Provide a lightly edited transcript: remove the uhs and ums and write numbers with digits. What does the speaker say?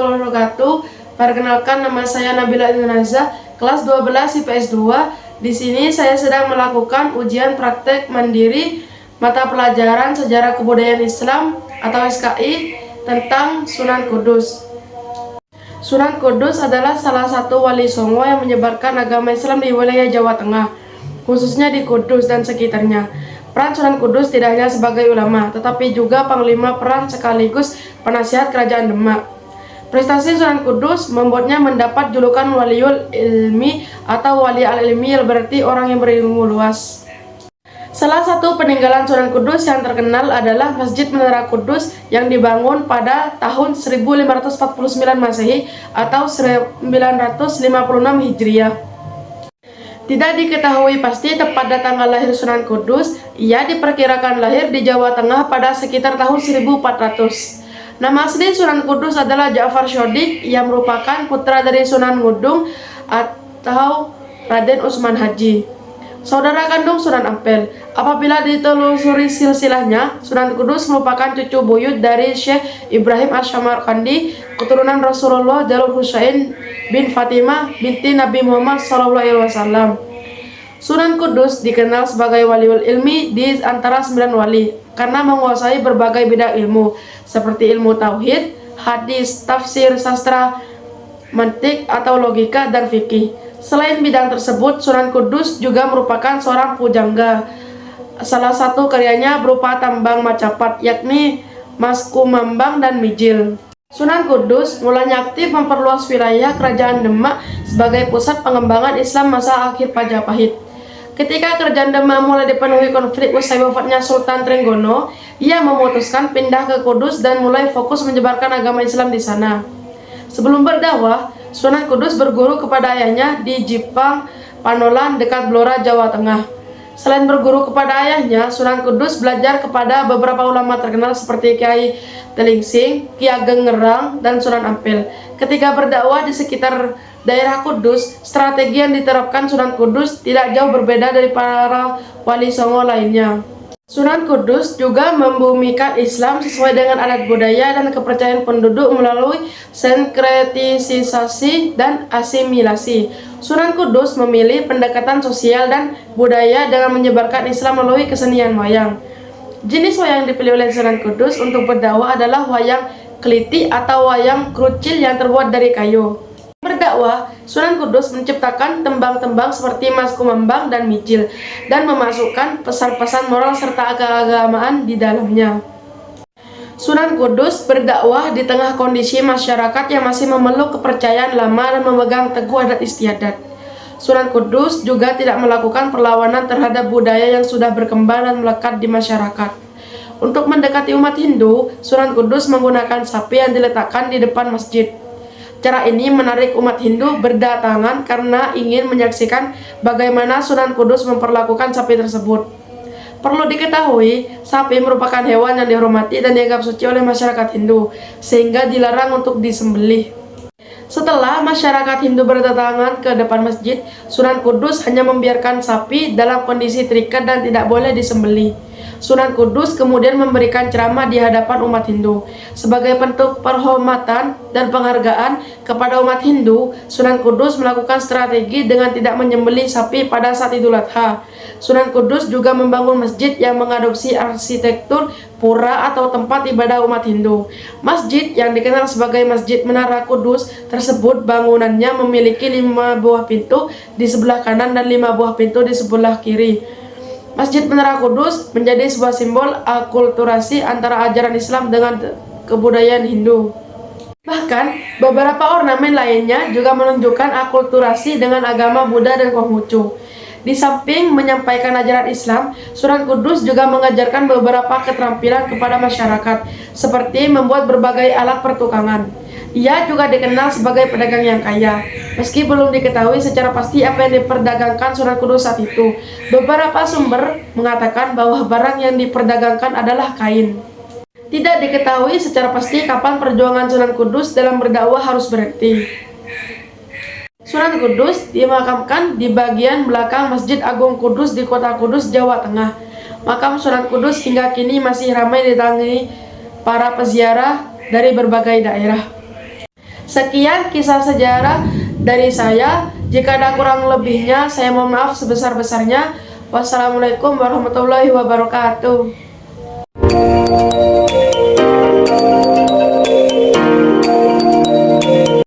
warahmatullahi wabarakatuh. Perkenalkan, nama saya Nabila Indonesia, kelas 12 IPS 2. Di sini saya sedang melakukan ujian praktek mandiri mata pelajaran Sejarah Kebudayaan Islam atau SKI tentang Sunan Kudus. Sunan Kudus adalah salah satu wali songo yang menyebarkan agama Islam di wilayah Jawa Tengah, khususnya di Kudus dan sekitarnya. Peran Sunan Kudus tidak hanya sebagai ulama, tetapi juga panglima perang sekaligus penasihat kerajaan Demak. Prestasi Sunan Kudus membuatnya mendapat julukan Waliul Ilmi atau Wali al-Ilmi, yang berarti orang yang berilmu luas. Salah satu peninggalan Sunan Kudus yang terkenal adalah Masjid Menara Kudus yang dibangun pada tahun 1549 Masehi atau 956 Hijriah. Tidak diketahui pasti tepat tanggal lahir Sunan Kudus. Ia diperkirakan lahir di Jawa Tengah pada sekitar tahun 1400. Nama asli Sunan Kudus adalah Ja'far Shodiq, yang merupakan putra dari Sunan Ngudung atau Raden Utsman Haji, saudara kandung Sunan Ampel. Apabila ditelusuri silsilahnya, Sunan Kudus merupakan cucu buyut dari Syekh Ibrahim Asy-Syamarqandi, keturunan Rasulullah Jalur Husain bin Fatimah binti Nabi Muhammad SAW. Sunan Kudus dikenal sebagai Waliul Ilmi di antara 9 wali karena menguasai berbagai bidang ilmu seperti ilmu tauhid, hadis, tafsir, sastra, mantik atau logika, dan fikih. Selain bidang tersebut, Sunan Kudus juga merupakan seorang pujangga. Salah satu karyanya berupa tambang Macapat, yakni Maskumambang dan Mijil. Sunan Kudus mulanya aktif memperluas wilayah kerajaan Demak sebagai pusat pengembangan Islam masa akhir Majapahit. Ketika kerajaan Demak mulai dipenuhi konflik usai wafatnya Sultan Trenggono, ia memutuskan pindah ke Kudus dan mulai fokus menyebarkan agama Islam di sana. Sebelum berdakwah, Sunan Kudus berguru kepada ayahnya di Jipang, Panolan, dekat Blora, Jawa Tengah. Selain berguru kepada ayahnya, Sunan Kudus belajar kepada beberapa ulama terkenal seperti Kiai Telingsing, Ki Ageng Ngerang, dan Sunan Ampel. Ketika berdakwah di sekitar daerah Kudus, strategi yang diterapkan Sunan Kudus tidak jauh berbeda dari para wali songo lainnya. Sunan Kudus juga membumikan Islam sesuai dengan adat budaya dan kepercayaan penduduk melalui sinkretisasi dan asimilasi. Sunan Kudus memilih pendekatan sosial dan budaya dengan menyebarkan Islam melalui kesenian wayang. Jenis wayang yang dipilih oleh Sunan Kudus untuk berdakwah adalah wayang keliti atau wayang krucil yang terbuat dari kayu. Berdakwah, Sunan Kudus menciptakan tembang-tembang seperti Maskumambang dan Mijil dan memasukkan pesan-pesan moral serta keagamaan di dalamnya. Sunan Kudus berdakwah di tengah kondisi masyarakat yang masih memeluk kepercayaan lama dan memegang teguh adat istiadat. Sunan Kudus juga tidak melakukan perlawanan terhadap budaya yang sudah berkembang dan melekat di masyarakat. Untuk mendekati umat Hindu, Sunan Kudus menggunakan sapi yang diletakkan di depan masjid. Cara ini menarik umat Hindu berdatangan karena ingin menyaksikan bagaimana Sunan Kudus memperlakukan sapi tersebut. Perlu diketahui, sapi merupakan hewan yang dihormati dan dianggap suci oleh masyarakat Hindu, sehingga dilarang untuk disembelih. Setelah masyarakat Hindu berdatangan ke depan masjid, Sunan Kudus hanya membiarkan sapi dalam kondisi terikat dan tidak boleh disembelih. Sunan Kudus kemudian memberikan ceramah di hadapan umat Hindu. Sebagai bentuk penghormatan dan penghargaan kepada umat Hindu, Sunan Kudus melakukan strategi dengan tidak menyembelih sapi pada saat Idul Adha. Sunan Kudus juga membangun masjid yang mengadopsi arsitektur pura atau tempat ibadah umat Hindu. Masjid yang dikenal sebagai Masjid Menara Kudus tersebut bangunannya memiliki 5 buah pintu di sebelah kanan dan 5 buah pintu di sebelah kiri. Masjid Menara Kudus menjadi sebuah simbol akulturasi antara ajaran Islam dengan kebudayaan Hindu. Bahkan, beberapa ornamen lainnya juga menunjukkan akulturasi dengan agama Buddha dan Konghucu. Di samping menyampaikan ajaran Islam, Sunan Kudus juga mengajarkan beberapa keterampilan kepada masyarakat, seperti membuat berbagai alat pertukangan. Ia juga dikenal sebagai pedagang yang kaya. Meski belum diketahui secara pasti apa yang diperdagangkan Sunan Kudus saat itu, beberapa sumber mengatakan bahwa barang yang diperdagangkan adalah kain. Tidak diketahui secara pasti kapan perjuangan Sunan Kudus dalam berdakwah harus berhenti. Sunan Kudus dimakamkan di bagian belakang Masjid Agung Kudus di Kota Kudus, Jawa Tengah. Makam Sunan Kudus hingga kini masih ramai didatangi para peziarah dari berbagai daerah. Sekian kisah sejarah dari saya. Jika ada kurang lebihnya, saya mohon maaf sebesar-besarnya. Wassalamualaikum warahmatullahi wabarakatuh.